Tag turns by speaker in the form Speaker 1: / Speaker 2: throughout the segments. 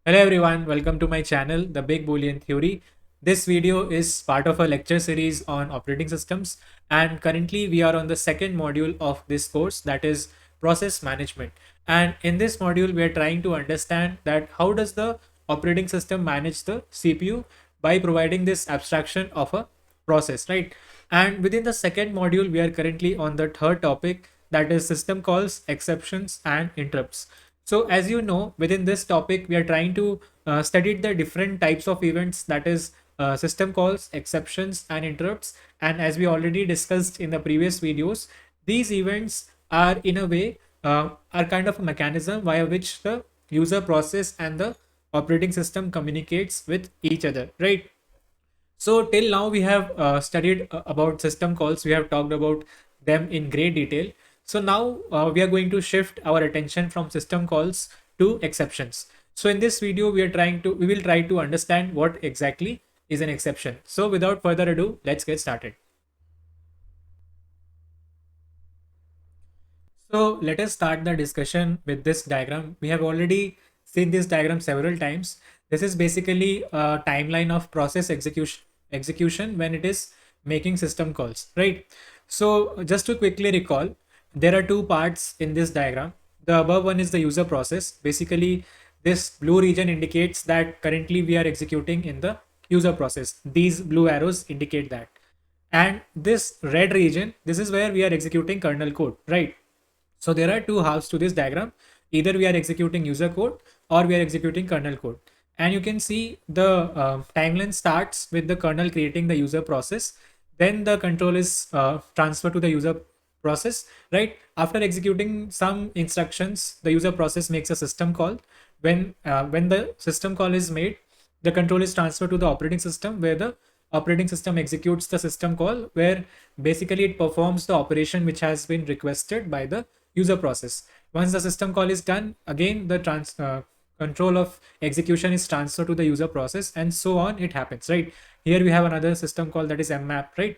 Speaker 1: Hello everyone, welcome to my channel, The Big Boolean Theory. This video is part of a lecture series on operating systems, and currently we are on the second module of this course, that is process management. And in this module we are trying to understand that how does the operating system manage the CPU by providing this abstraction of a process, right? And within the second module we are currently on the third topic, that is system calls, exceptions and interrupts. So as you know, within this topic, we are trying to study the different types of events, that is system calls, exceptions and interrupts. And as we already discussed in the previous videos, these events are in a way are kind of a mechanism via which the user process and the operating system communicates with each other, right? So till now we have studied about system calls. We have talked about them in great detail. So now we are going to shift our attention from system calls to exceptions. So in this video we will try to understand what exactly is an exception. So without further ado, let's get started. So let us start the discussion with this diagram. We have already seen this diagram several times. This is basically a timeline of process execution when it is making system calls, right? So just to quickly recall, there are two parts in this diagram. The above one is the user process. Basically, this blue region indicates that currently we are executing in the user process. These blue arrows indicate that. And this red region, this is where we are executing kernel code, right? So there are two halves to this diagram. Either we are executing user code or we are executing kernel code. And you can see the timeline starts with the kernel creating the user process. Then the control is transferred to the user process, right? After executing some instructions, the user process makes a system call. When the system call is made, the control is transferred to the operating system, where the operating system executes the system call, where basically it performs the operation which has been requested by the user process. Once the system call is done, again the control of execution is transferred to the user process, and so on it happens, right? Here we have another system call, that is mmap, right?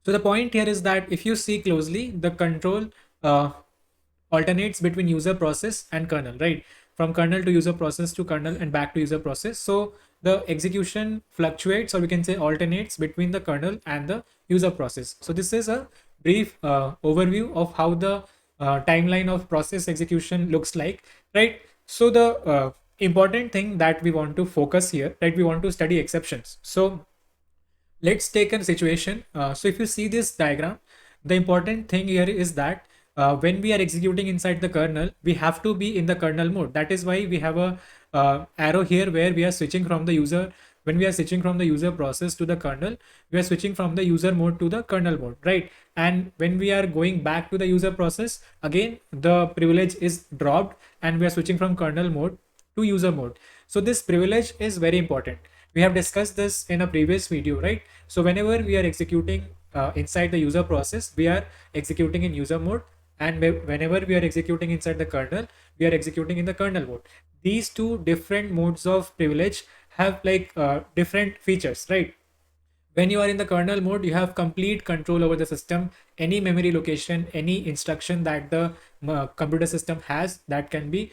Speaker 1: So the point here is that if you see closely, the control uh, alternates between user process and kernel, right? From kernel to user process to kernel and back to user process. So the execution fluctuates, or we can say alternates, between the kernel and the user process. So this is a brief overview of how the timeline of process execution looks like, right? So the important thing that we want to focus here, right? We want to study exceptions. So let's take a situation. So if you see this diagram, the important thing here is that when we are executing inside the kernel, we have to be in the kernel mode. That is why we have a arrow here where we are switching from the user. When we are switching from the user process to the kernel, we are switching from the user mode to the kernel mode, right? And when we are going back to the user process, again the privilege is dropped and we are switching from kernel mode to user mode. So this privilege is very important. We have discussed this in a previous video, right? So whenever we are executing inside the user process, we are executing in user mode, and whenever we are executing inside the kernel, we are executing in the kernel mode. These two different modes of privilege have like different features, right? When you are in the kernel mode, you have complete control over the system. Any memory location, any instruction that the computer system has, that can be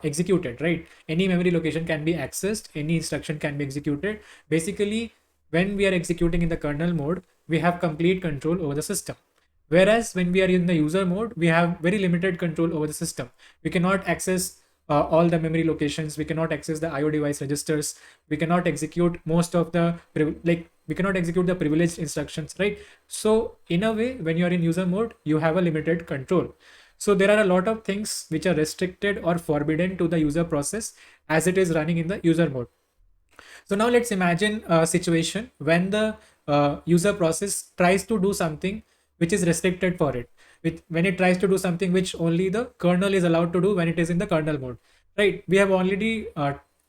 Speaker 1: executed, right? Any memory location can be accessed, any instruction can be executed. Basically, when we are executing in the kernel mode, we have complete control over the system. Whereas when we are in the user mode, we have very limited control over the system. We cannot access all the memory locations. We cannot access the IO device registers. We cannot execute most of the we cannot execute the privileged instructions, right? So in a way, when you are in user mode, you have a limited control. So there are a lot of things which are restricted or forbidden to the user process as it is running in the user mode. So now let's imagine a situation when the user process tries to do something which is restricted for it. When it tries to do something which only the kernel is allowed to do when it is in the kernel mode, right? We have already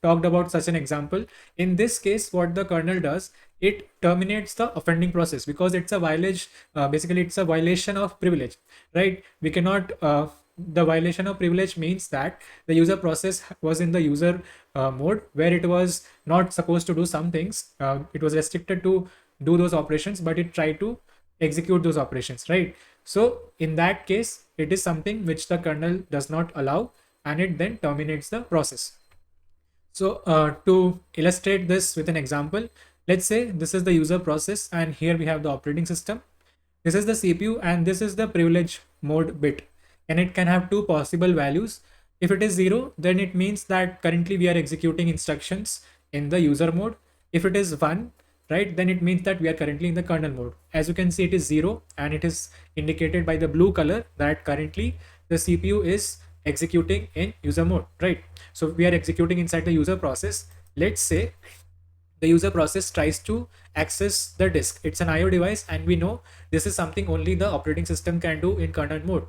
Speaker 1: talked about such an example. In this case, what the kernel does, it terminates the offending process because it's a violation. Basically, it's a violation of privilege, right? We cannot. The violation of privilege means that the user process was in the user mode where it was not supposed to do some things. It was restricted to do those operations, but it tried to execute those operations, right? So in that case, it is something which the kernel does not allow, and it then terminates the process. So to illustrate this with an example, let's say this is the user process and here we have the operating system. This is the CPU and this is the privilege mode bit, and it can have two possible values. If it is 0, then it means that currently we are executing instructions in the user mode. If it is 1, right, then it means that we are currently in the kernel mode. As you can see, it is 0 and it is indicated by the blue color that currently the CPU is executing in user mode, right? So we are executing inside the user process. Let's say the user process tries to access the disk. It's an IO device, and we know this is something only the operating system can do in kernel mode.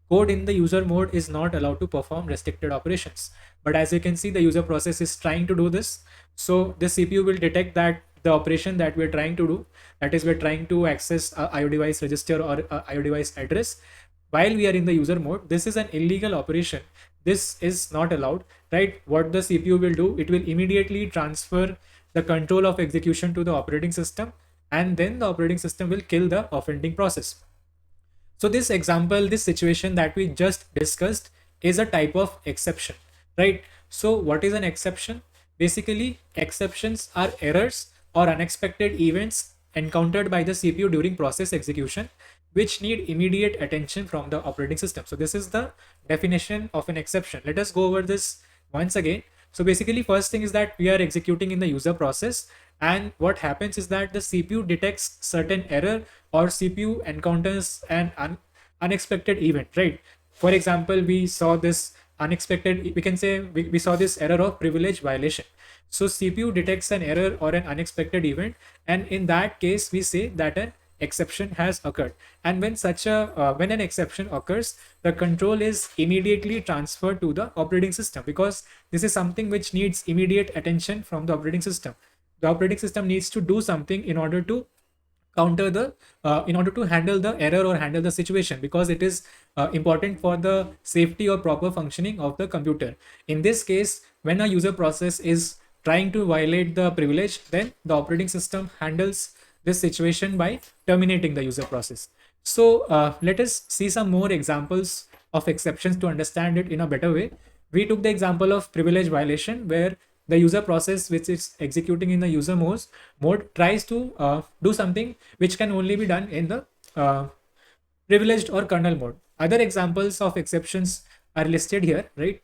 Speaker 1: Code in the user mode is not allowed to perform restricted operations. But as you can see, the user process is trying to do this. So the CPU will detect that the operation that we're trying to do, that is, we're trying to access a IO device register or a IO device address while we are in the user mode. This is an illegal operation. This is not allowed, right? What the CPU will do, it will immediately transfer the control of execution to the operating system, and then the operating system will kill the offending process. So this example, this situation that we just discussed is a type of exception, right? So what is an exception? Basically, exceptions are errors or unexpected events encountered by the CPU during process execution, which need immediate attention from the operating system. So this is the definition of an exception. Let us go over this once again. So basically, first thing is that we are executing in the user process, and what happens is that the CPU detects certain error or CPU encounters an unexpected event, right? For example, we saw this unexpected, we can say we saw this error of privilege violation. So CPU detects an error or an unexpected event, and in that case, we say that an exception has occurred. And when such a when an exception occurs, the control is immediately transferred to the operating system, because this is something which needs immediate attention from the operating system. The operating system needs to do something in order to counter the in order to handle the error or handle the situation, because it is important for the safety or proper functioning of the computer. In this case, when a user process is trying to violate the privilege, then the operating system handles this situation by terminating the user process. So let us see some more examples of exceptions to understand it in a better way. We took the example of privilege violation, where the user process which is executing in the user mode tries to do something which can only be done in the privileged or kernel mode. Other examples of exceptions are listed here, right?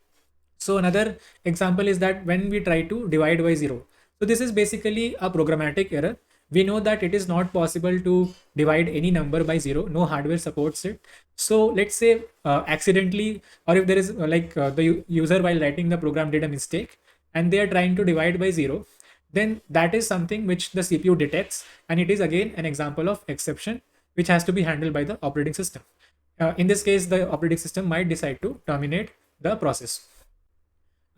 Speaker 1: So another example is that when we try to divide by 0. So this is basically a programmatic error. We know that it is not possible to divide any number by 0. No hardware supports it. So let's say accidentally, or if there is the user while writing the program did a mistake and they are trying to divide by 0, then that is something which the CPU detects, and it is again an example of exception which has to be handled by the operating system. In this case, the operating system might decide to terminate the process.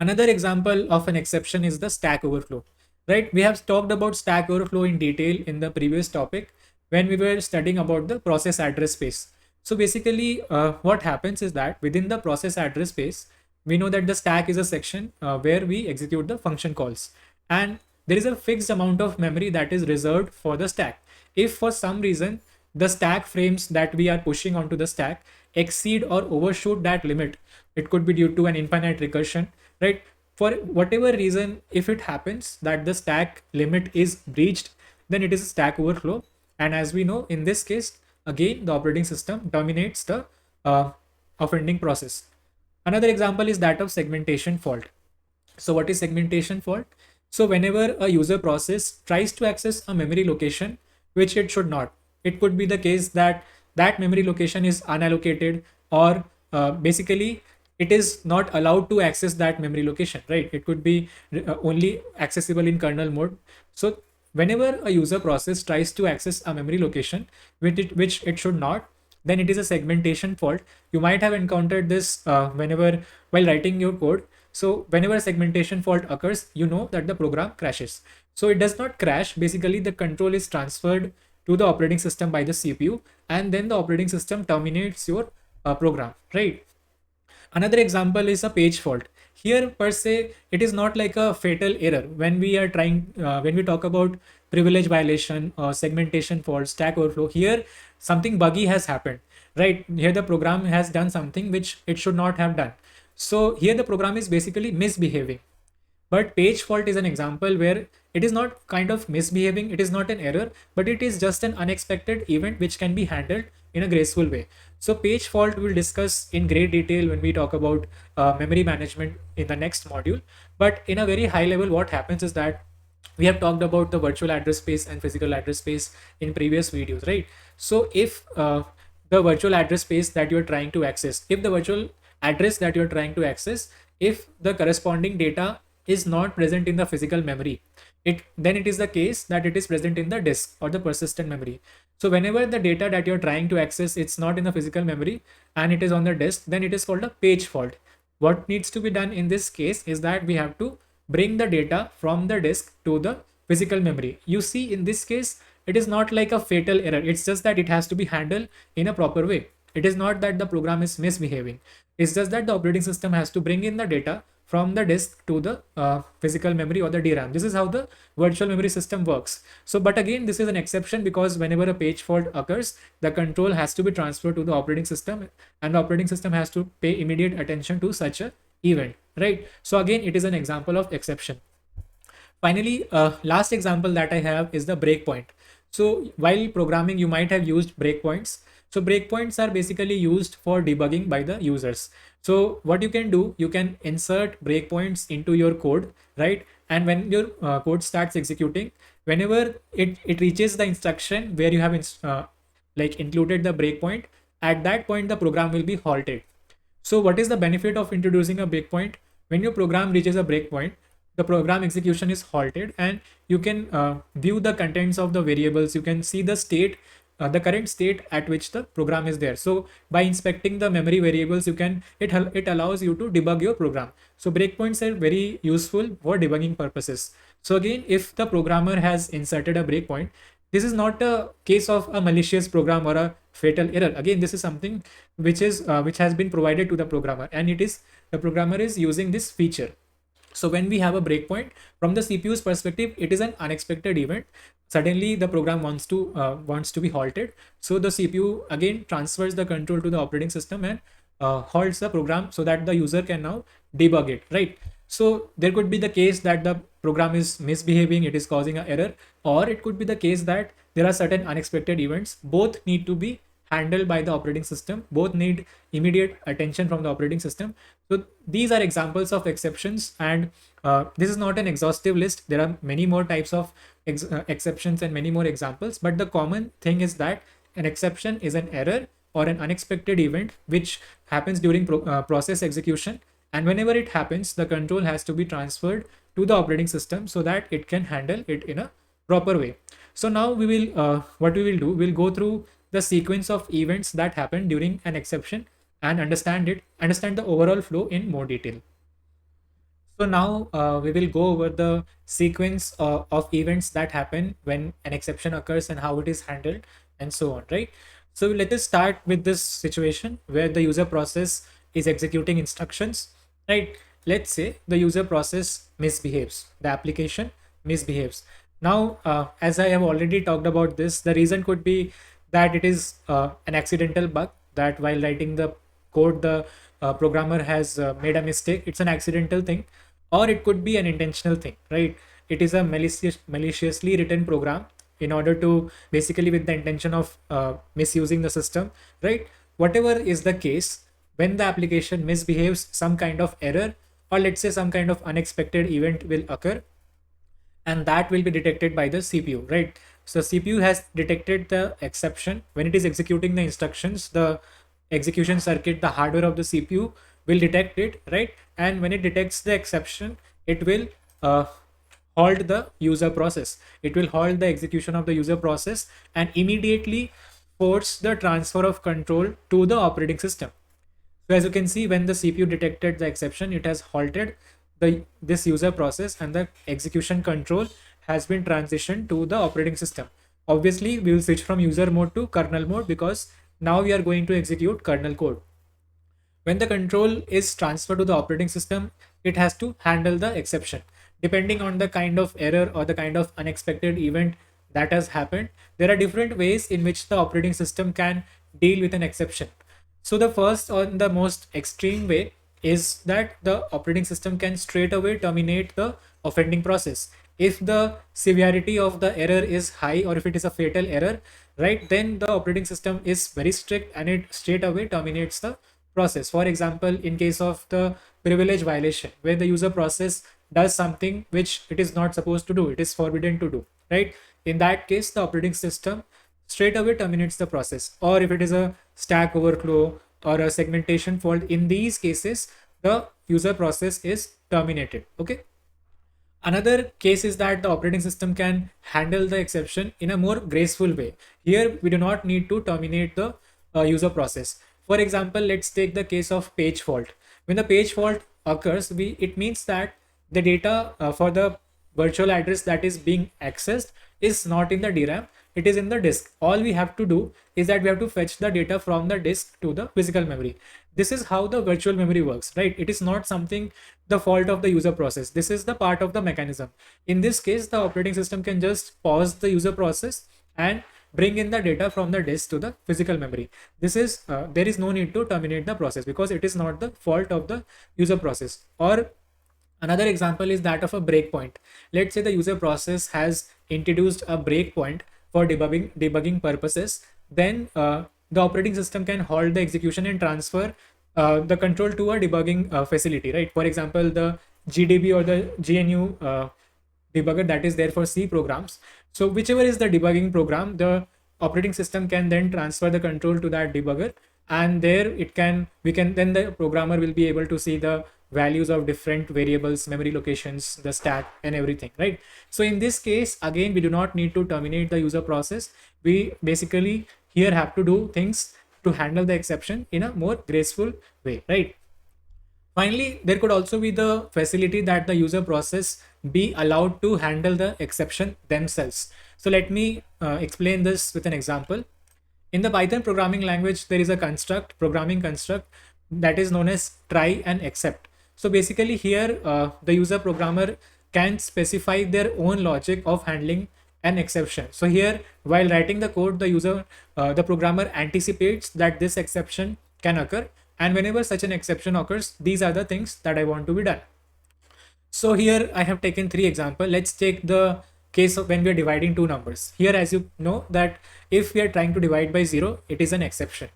Speaker 1: Another example of an exception is the stack overflow, right? We have talked about stack overflow in detail in the previous topic when we were studying about the process address space. So basically, what happens is that within the process address space, we know that the stack is a section where we execute the function calls, and there is a fixed amount of memory that is reserved for the stack. If for some reason the stack frames that we are pushing onto the stack exceed or overshoot that limit, it could be due to an infinite recursion, right? For whatever reason, if it happens that the stack limit is breached, then it is a stack overflow. And as we know, in this case, again, the operating system terminates the offending process. Another example is that of segmentation fault. So what is segmentation fault? So whenever a user process tries to access a memory location which it should not, it could be the case that that memory location is unallocated, or basically it is not allowed to access that memory location, right? It could be only accessible in kernel mode. So whenever a user process tries to access a memory location which it should not, then it is a segmentation fault. You might have encountered this whenever while writing your code. So whenever segmentation fault occurs, you know that the program crashes. So it does not crash. Basically, the control is transferred to the operating system by the CPU, and then the operating system terminates your program, right? Another example is a page fault. Here per se, it is not like a fatal error. When we are trying, when we talk about privilege violation or segmentation fault, stack overflow, here something buggy has happened, right? Here the program has done something which it should not have done. So here the program is basically misbehaving. But page fault is an example where it is not kind of misbehaving, it is not an error, but it is just an unexpected event which can be handled in a graceful way. So page fault we'll discuss in great detail when we talk about memory management in the next module. But in a very high level, what happens is that we have talked about the virtual address space and physical address space in previous videos, right? So if the virtual address space that you're trying to access, if the virtual address that you're trying to access, if the corresponding data is not present in the physical memory, it is the case that it is present in the disk or the persistent memory. So whenever the data that you're trying to access, it's not in the physical memory and it is on the disk, then it is called a page fault. What needs to be done in this case is that we have to bring the data from the disk to the physical memory. You see, in this case, it is not like a fatal error. It's just that it has to be handled in a proper way. It is not that the program is misbehaving. It's just that the operating system has to bring in the data from the disk to the physical memory or the DRAM. This is how the virtual memory system works. So, but again, this is an exception because whenever a page fault occurs, the control has to be transferred to the operating system and the operating system has to pay immediate attention to such a event, right? So again, it is an example of exception. Finally, last example that I have is the breakpoint. So while programming, you might have used breakpoints. So breakpoints are basically used for debugging by the users. So what you can do, you can insert breakpoints into your code, right? And when your code starts executing, whenever it reaches the instruction where you have like included the breakpoint, at that point the program will be halted. So what is the benefit of introducing a breakpoint? When your program reaches a breakpoint, the program execution is halted and you can view the contents of the variables. You can see the state, the current state at which the program is there. So by inspecting the memory variables, it allows you to debug your program. So breakpoints are very useful for debugging purposes. So again, if the programmer has inserted a breakpoint, this is not a case of a malicious program or a fatal error. Again, this is something which has been provided to the programmer, and the programmer is using this feature. So when we have a breakpoint, from the CPU's perspective, it is an unexpected event. Suddenly the program wants to be halted. So the CPU again transfers the control to the operating system and halts the program so that the user can now debug it, right? So there could be the case that the program is misbehaving, it is causing an error, or it could be the case that there are certain unexpected events. Both need to be handled by the operating system. Both need immediate attention from the operating system. So these are examples of exceptions, and this is not an exhaustive list. There are many more types of exceptions and many more examples, but the common thing is that an exception is an error or an unexpected event which happens during process execution, and whenever it happens, the control has to be transferred to the operating system so that it can handle it in a proper way. So now we will what we will do, we'll go through the sequence of events that happen during an exception and understand the overall flow in more detail. So now we will go over the sequence of events that happen when an exception occurs and how it is handled and so on, right? So let us start with this situation where the user process is executing instructions, right? Let's say the user process misbehaves, the application misbehaves. Now, as I have already talked about this, the reason could be that it is an accidental bug, that while writing the code, the programmer has made a mistake. It's an accidental thing, or it could be an intentional thing, right? It is a maliciously written program in order to basically with the intention of misusing the system, right? Whatever is the case, when the application misbehaves, some kind of error or let's say some kind of unexpected event will occur, and that will be detected by the CPU, right? So CPU has detected the exception. When it is executing the instructions, the execution circuit, the hardware of the CPU will detect it, right? And when it detects the exception, it will halt the user process. It will halt the execution of the user process and immediately force the transfer of control to the operating system. So as you can see, when the CPU detected the exception, it has halted this user process and the execution control has been transitioned to the operating system. Obviously, we will switch from user mode to kernel mode because now we are going to execute kernel code. When the control is transferred to the operating system, it has to handle the exception. Depending on the kind of error or the kind of unexpected event that has happened, there are different ways in which the operating system can deal with an exception. So the first or the most extreme way is that the operating system can straight away terminate the offending process. If the severity of the error is high, or if it is a fatal error, right, then the operating system is very strict and it straight away terminates the process. For example, in case of the privilege violation, where the user process does something which it is not supposed to do, it is forbidden to do, right? In that case, the operating system straight away terminates the process. Or if it is a stack overflow or a segmentation fault, in these cases the user process is terminated. Okay. Another case is that the operating system can handle the exception in a more graceful way. Here we do not need to terminate the user process. For example, let's take the case of page fault. When the page fault occurs, it means that the data for the virtual address that is being accessed is not in the DRAM, it is in the disk. All we have to do is that we have to fetch the data from the disk to the physical memory. This is how the virtual memory works, right? It is not something the fault of the user process. This is the part of the mechanism. In this case, the operating system can just pause the user process and bring in the data from the disk to the physical memory. This is there is no need to terminate the process because it is not the fault of the user process. Or another example is that of a breakpoint. Let's say the user process has introduced a breakpoint for debugging purposes. Then the operating system can halt the execution and transfer the control to a debugging facility, right? For example, the GDB or the GNU debugger that is there for C programs. So whichever is the debugging program, the operating system can then transfer the control to that debugger, and there then the programmer will be able to see the values of different variables, memory locations, the stack and everything, right? So in this case, again, we do not need to terminate the user process. We basically here have to do things to handle the exception in a more graceful way, right? Finally, there could also be the facility that the user process be allowed to handle the exception themselves. So let me explain this with an example. In the Python programming language, there is a programming construct that is known as try and except. So basically here, the user programmer can specify their own logic of handling an exception. So here, while writing the code, the programmer anticipates that this exception can occur. And whenever such an exception occurs, these are the things that I want to be done. So here I have taken 3 examples. Let's take the case of when we are dividing 2 numbers. Here, as you know, that if we are trying to divide by 0, it is an exception.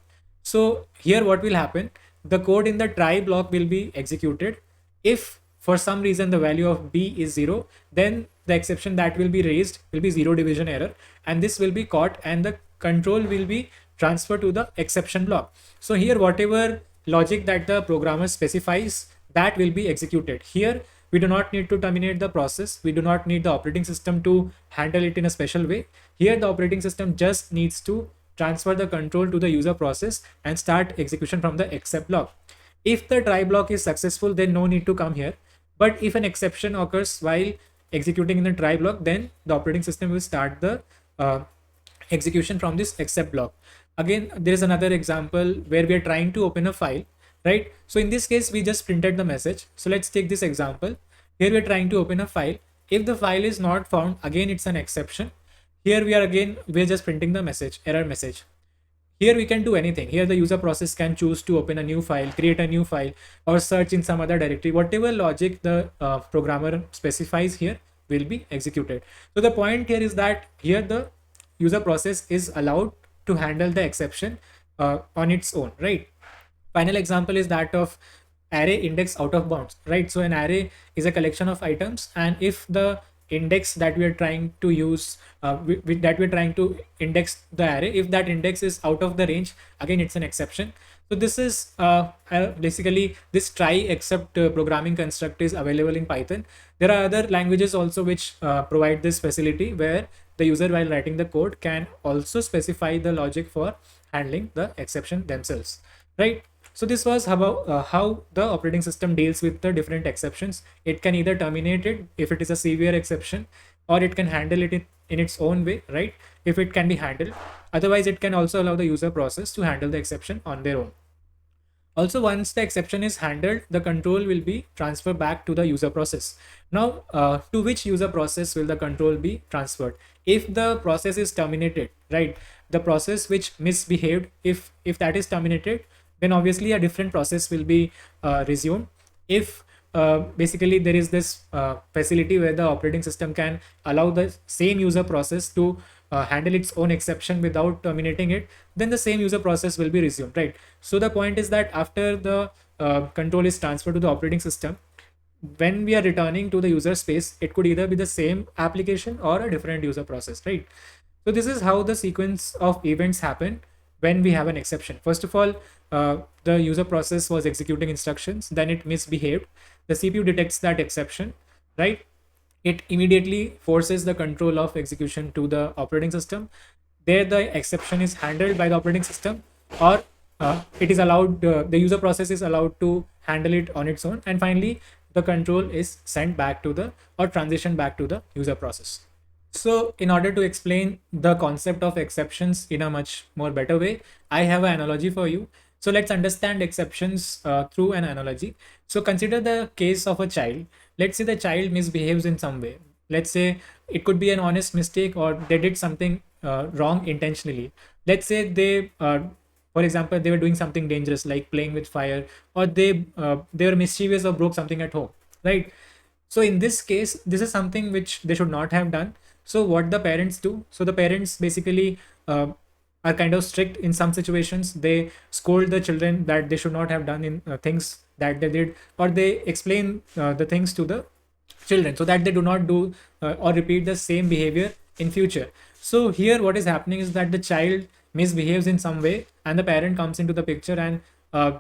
Speaker 1: So here what will happen? The code in the try block will be executed. If for some reason the value of b is 0, then the exception that will be raised will be 0 division error, and this will be caught and the control will be transferred to the exception block. So here whatever logic that the programmer specifies, that will be executed. Here we do not need to terminate the process. We do not need the operating system to handle it in a special way. Here the operating system just needs to transfer the control to the user process and start execution from the except block. If the try block is successful, then no need to come here. But if an exception occurs while executing in the try block, then the operating system will start the execution from this except block. Again, there is another example where we are trying to open a file, right? So in this case, we just printed the message. So let's take this example. Here we are trying to open a file. If the file is not found, again, it's an exception. Here we're just printing the message, error message. Here we can do anything. Here the user process can choose to open a new file, create a new file, or search in some other directory. Whatever logic the programmer specifies here will be executed. So the point here is that here the user process is allowed to handle the exception on its own, right? Final example is that of array index out of bounds, right? So an array is a collection of items, and if the index that we are trying to use that we're trying to index the array, if that index is out of the range, again it's an exception. So this is basically this try except programming construct is available in Python. There are other languages also which provide this facility where the user, while writing the code, can also specify the logic for handling the exception themselves, right? So this was about how the operating system deals with the different exceptions. It can either terminate it if it is a severe exception, or it can handle it in its own way, right? If it can be handled. Otherwise, it can also allow the user process to handle the exception on their own. Also, once the exception is handled, the control will be transferred back to the user process. Now, to which user process will the control be transferred? If the process is terminated, right? The process which misbehaved, if that is terminated, then obviously a different process will be resumed. If basically there is this facility where the operating system can allow the same user process to handle its own exception without terminating it, then the same user process will be resumed, right? So the point is that after the control is transferred to the operating system, when we are returning to the user space, it could either be the same application or a different user process, right? So this is how the sequence of events happen when we have an exception. First of all, the user process was executing instructions, then it misbehaved. The CPU detects that exception, right? It immediately forces the control of execution to the operating system. There, the exception is handled by the operating system, or it is allowed, the user process is allowed to handle it on its own. And finally, the control is sent back to the or transition back to the user process. So in order to explain the concept of exceptions in a much more better way, I have an analogy for you. So let's understand exceptions through an analogy. So consider the case of a child. Let's say the child misbehaves in some way. Let's say it could be an honest mistake, or they did something wrong intentionally. Let's say they, for example, they were doing something dangerous like playing with fire, or they were mischievous or broke something at home, right? So in this case, this is something which they should not have done. So what the parents do? So the parents basically are kind of strict in some situations. They scold the children that they should not have done in things that they did, or they explain the things to the children so that they do not do or repeat the same behavior in future. So here what is happening is that the child misbehaves in some way, and the parent comes into the picture and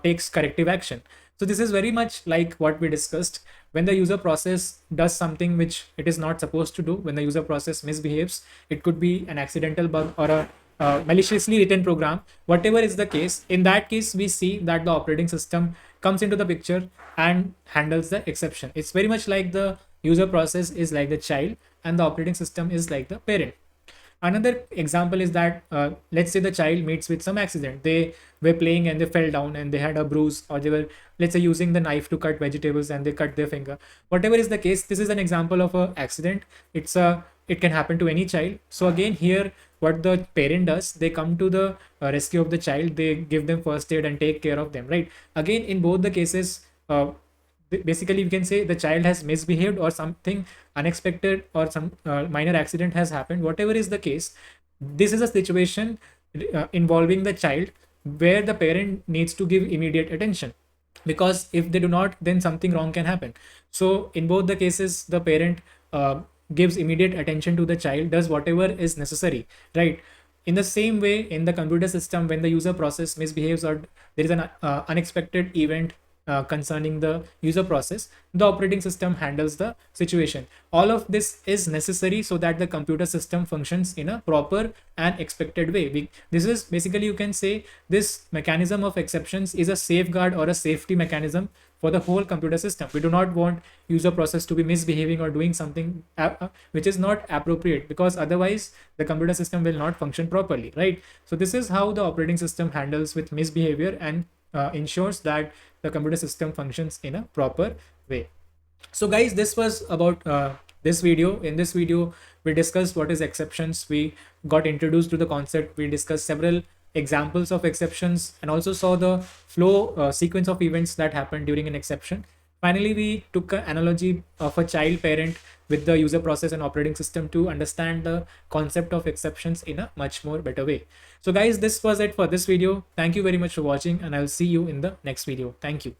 Speaker 1: takes corrective action. So this is very much like what we discussed. When the user process does something which it is not supposed to do, when the user process misbehaves, it could be an accidental bug or a maliciously written program, whatever is the case. In that case, we see that the operating system comes into the picture and handles the exception. It's very much like the user process is like the child and the operating system is like the parent. Another example is that let's say the child meets with some accident. They were playing and they fell down and they had a bruise, or they were, let's say, using the knife to cut vegetables and they cut their finger. Whatever is the case, this is an example of a accident. It can happen to any child. So again, here what the parent does, they come to the rescue of the child, they give them first aid and take care of them, right? Again, in both the cases, basically we can say the child has misbehaved, or something unexpected or some minor accident has happened. Whatever is the case, this is a situation involving the child where the parent needs to give immediate attention, because if they do not, then something wrong can happen. So in both the cases, the parent gives immediate attention to the child, does whatever is necessary, right? In the same way, in the computer system, when the user process misbehaves or there is an unexpected event concerning the user process, the operating system handles the situation. All of this is necessary so that the computer system functions in a proper and expected way. This is basically, you can say, this mechanism of exceptions is a safeguard or a safety mechanism for the whole computer system. We do not want user process to be misbehaving or doing something which is not appropriate, because otherwise the computer system will not function properly, right? So this is how the operating system handles with misbehavior and ensures that the computer system functions in a proper way. So guys, this was about this video. In this video, we discussed what is exceptions. We got introduced to the concept. We discussed several examples of exceptions and also saw the flow sequence of events that happen during an exception. Finally, we took an analogy of a child parent with the user process and operating system to understand the concept of exceptions in a much more better way. So guys, this was it for this video. Thank you very much for watching, and I'll see you in the next video. Thank you.